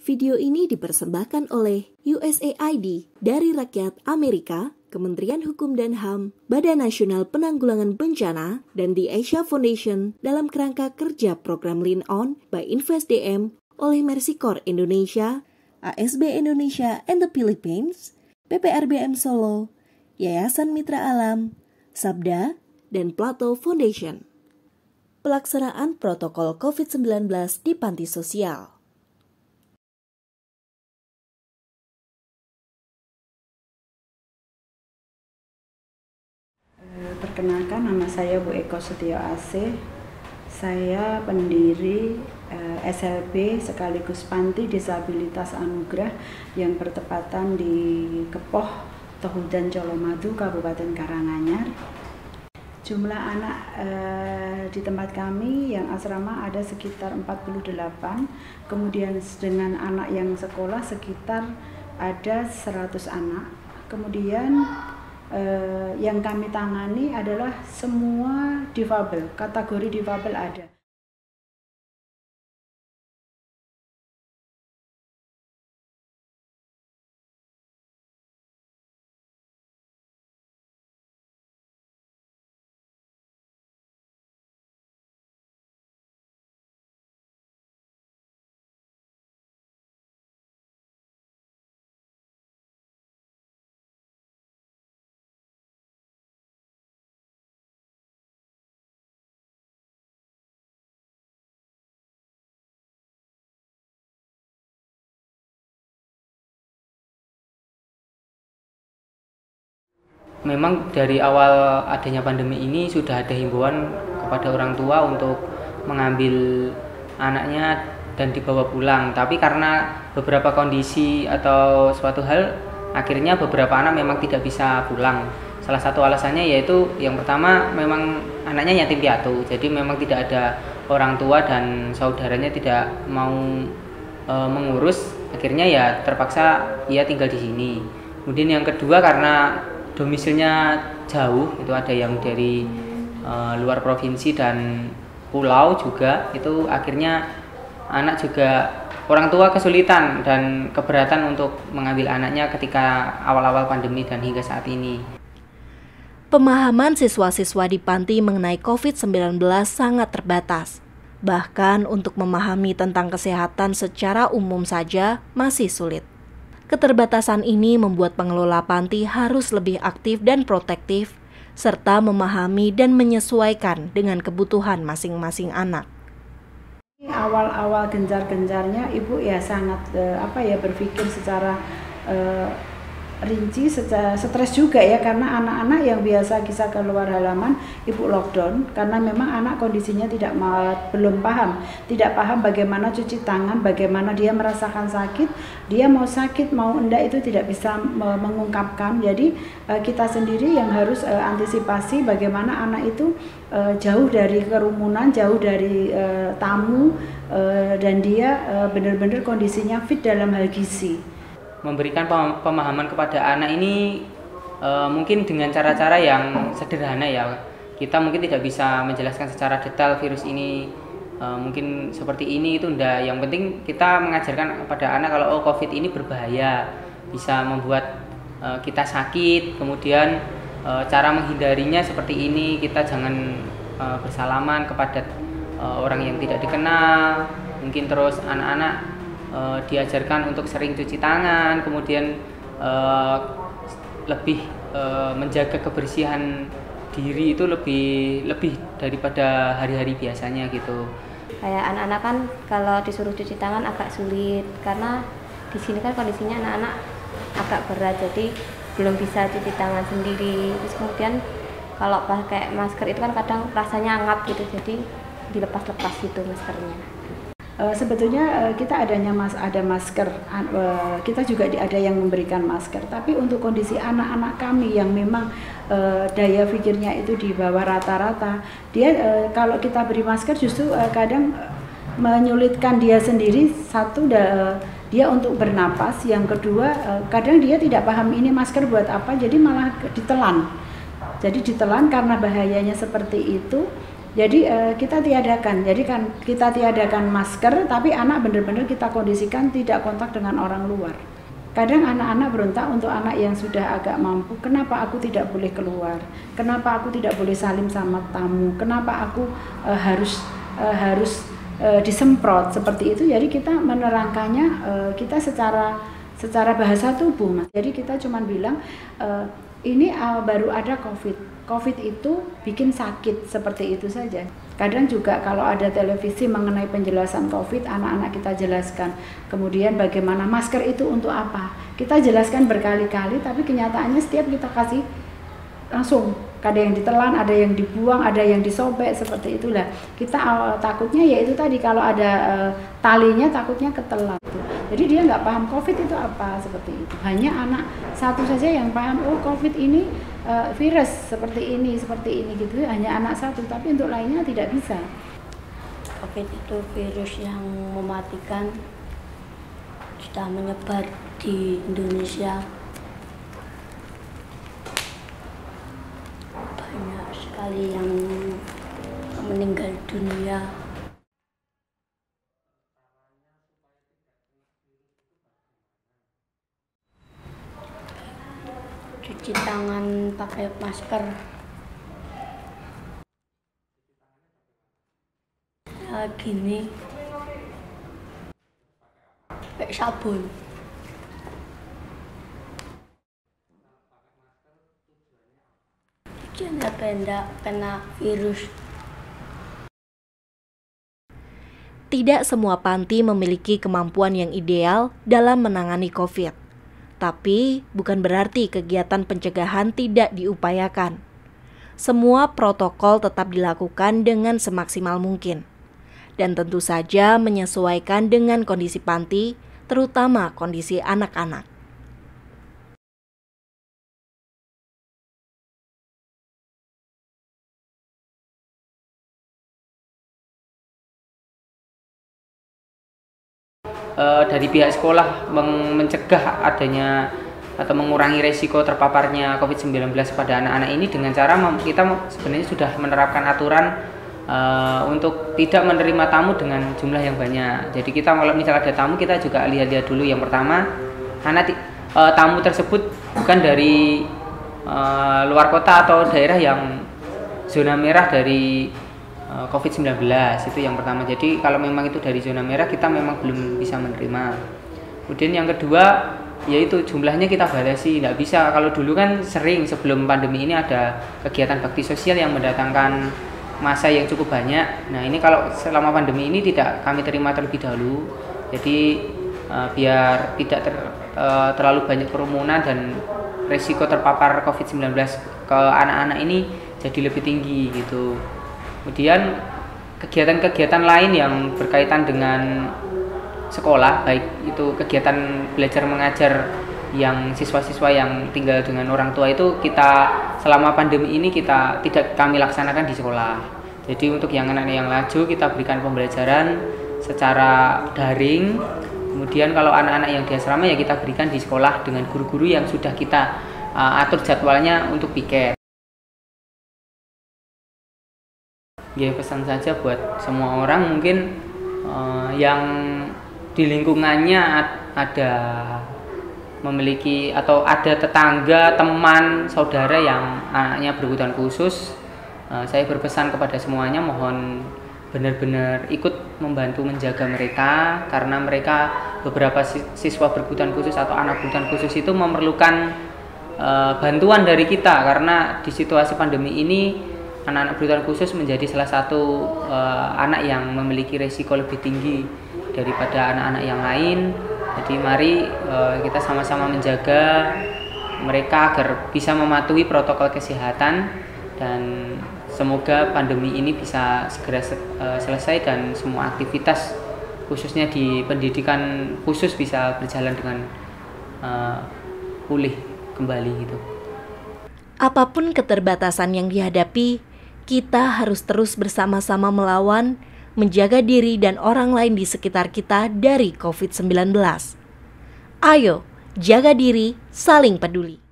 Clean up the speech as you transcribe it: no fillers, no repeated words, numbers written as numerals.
Video ini dipersembahkan oleh USAID dari rakyat Amerika, Kementerian Hukum dan HAM, Badan Nasional Penanggulangan Bencana, dan The Asia Foundation dalam kerangka kerja program Lean On by InvestDM oleh Mercy Corps Indonesia, ASB Indonesia and the Philippines, PPRBM Solo, Yayasan Mitra Alam, Sabda, dan Plato Foundation. Pelaksanaan protokol COVID-19 di panti sosial. Perkenalkan, nama saya Bu Eko Setio AC. Saya pendiri SLB sekaligus Panti Disabilitas Anugerah yang bertepatan di Kepoh, Tohudan, Colomadu, Kabupaten Karanganyar. Jumlah anak di tempat kami yang asrama ada sekitar 48, kemudian dengan anak yang sekolah sekitar ada 100 anak. Kemudian yang kami tangani adalah semua difabel, kategori difabel ada. Memang dari awal adanya pandemi ini sudah ada himbauan kepada orang tua untuk mengambil anaknya dan dibawa pulang. Tapi karena beberapa kondisi atau suatu hal, akhirnya beberapa anak memang tidak bisa pulang. Salah satu alasannya yaitu yang pertama memang anaknya yatim piatu. Jadi memang tidak ada orang tua dan saudaranya tidak mau mengurus. Akhirnya ya terpaksa ia tinggal di sini. Kemudian yang kedua karena domisilnya jauh, itu ada yang dari luar provinsi dan pulau juga, itu akhirnya anak juga orang tua kesulitan dan keberatan untuk mengambil anaknya ketika awal-awal pandemi dan hingga saat ini. Pemahaman siswa-siswa di panti mengenai COVID-19 sangat terbatas. Bahkan untuk memahami tentang kesehatan secara umum saja masih sulit. Keterbatasan ini membuat pengelola panti harus lebih aktif dan protektif, serta memahami dan menyesuaikan dengan kebutuhan masing-masing anak. Awal-awal gencar-gencarnya ibu ya sangat berpikir secara rinci, stres juga ya, karena anak-anak yang biasa bisa keluar halaman ibu lockdown karena memang anak kondisinya belum paham, tidak paham bagaimana cuci tangan, bagaimana dia merasakan sakit, dia mau sakit mau enggak itu tidak bisa mengungkapkan. Jadi kita sendiri yang harus antisipasi bagaimana anak itu jauh dari kerumunan, jauh dari tamu, dan dia benar-benar kondisinya fit dalam hal gizi. Memberikan pemahaman kepada anak ini mungkin dengan cara-cara yang sederhana ya. Kita mungkin tidak bisa menjelaskan secara detail virus ini mungkin seperti ini itu enggak. Yang penting kita mengajarkan kepada anak kalau COVID ini berbahaya, bisa membuat kita sakit. Kemudian cara menghindarinya seperti ini, kita jangan bersalaman kepada orang yang tidak dikenal. Mungkin terus anak-anak diajarkan untuk sering cuci tangan, kemudian lebih menjaga kebersihan diri itu lebih daripada hari-hari biasanya gitu. Kayak anak-anak kan kalau disuruh cuci tangan agak sulit karena di sini kan kondisinya anak-anak agak berat, jadi belum bisa cuci tangan sendiri. Terus kemudian kalau pakai masker itu kan kadang rasanya ngap gitu, jadi dilepas-lepas gitu maskernya. Sebetulnya kita ada masker, kita juga ada yang memberikan masker, tapi untuk kondisi anak-anak kami yang memang daya pikirnya itu di bawah rata-rata, dia kalau kita beri masker justru kadang menyulitkan dia sendiri. Satu, dia untuk bernapas, yang kedua kadang dia tidak paham ini masker buat apa, jadi malah ditelan. Jadi ditelan karena bahayanya seperti itu. Jadi kita tiadakan. Jadi kan kita tiadakan masker, tapi anak benar-benar kita kondisikan tidak kontak dengan orang luar. Kadang anak-anak berontak untuk anak yang sudah agak mampu, kenapa aku tidak boleh keluar? Kenapa aku tidak boleh salim sama tamu? Kenapa aku harus disemprot seperti itu? Jadi kita menerangkannya kita secara bahasa tubuh, Mas. Jadi kita cuma bilang ini baru ada COVID itu bikin sakit, seperti itu saja. Kadang juga kalau ada televisi mengenai penjelasan COVID, anak-anak kita jelaskan. Kemudian bagaimana masker itu untuk apa? Kita jelaskan berkali-kali, tapi kenyataannya setiap kita kasih langsung. Ada yang ditelan, ada yang dibuang, ada yang disobek, seperti itulah. Kita takutnya yaitu tadi kalau ada talinya takutnya ketelan. Jadi dia nggak paham COVID itu apa, seperti itu. Hanya anak satu saja yang paham, oh COVID ini virus seperti ini gitu. Hanya anak satu, tapi untuk lainnya tidak bisa. COVID itu virus yang mematikan, sudah menyebar di Indonesia. Banyak sekali yang meninggal dunia. Cuci tangan pakai masker. Ya gini, pakai sabun. Tujuannya benda kena virus. Tidak semua panti memiliki kemampuan yang ideal dalam menangani COVID. Tapi bukan berarti kegiatan pencegahan tidak diupayakan. Semua protokol tetap dilakukan dengan semaksimal mungkin. Dan tentu saja menyesuaikan dengan kondisi panti, terutama kondisi anak-anak. Dari pihak sekolah mencegah adanya atau mengurangi resiko terpaparnya COVID-19 pada anak-anak ini dengan cara kita sebenarnya sudah menerapkan aturan untuk tidak menerima tamu dengan jumlah yang banyak. Jadi kita kalau misal ada tamu, kita juga lihat-lihat dulu. Yang pertama, tamu tersebut bukan dari luar kota atau daerah yang zona merah dari COVID-19, itu yang pertama. Jadi kalau memang itu dari zona merah, kita memang belum bisa menerima. Kemudian yang kedua, yaitu jumlahnya kita batasi. Tidak bisa, kalau dulu kan sering sebelum pandemi ini ada kegiatan bakti sosial yang mendatangkan massa yang cukup banyak. Nah ini kalau selama pandemi ini tidak kami terima terlebih dahulu. Jadi biar tidak terlalu banyak kerumunan dan resiko terpapar COVID-19 ke anak-anak ini jadi lebih tinggi gitu. Kemudian kegiatan-kegiatan lain yang berkaitan dengan sekolah, baik itu kegiatan belajar mengajar yang siswa-siswa yang tinggal dengan orang tua, itu kita selama pandemi ini kita tidak kami laksanakan di sekolah. Jadi untuk yang anak yang laju kita berikan pembelajaran secara daring. Kemudian kalau anak-anak yang di asrama ya kita berikan di sekolah dengan guru-guru yang sudah kita atur jadwalnya untuk piket. Ya pesan saja buat semua orang mungkin yang di lingkungannya ada memiliki atau ada tetangga, teman, saudara yang anaknya berkebutuhan khusus, saya berpesan kepada semuanya mohon benar-benar ikut membantu menjaga mereka, karena mereka beberapa siswa berkebutuhan khusus atau anak berkebutuhan khusus itu memerlukan bantuan dari kita, karena di situasi pandemi ini anak-anak berkebutuhan khusus menjadi salah satu anak yang memiliki resiko lebih tinggi daripada anak-anak yang lain. Jadi mari kita sama-sama menjaga mereka agar bisa mematuhi protokol kesehatan, dan semoga pandemi ini bisa segera selesai dan semua aktivitas khususnya di pendidikan khusus bisa berjalan dengan pulih kembali gitu. Apapun keterbatasan yang dihadapi, kita harus terus bersama-sama melawan, menjaga diri dan orang lain di sekitar kita dari COVID-19. Ayo, jaga diri, saling peduli.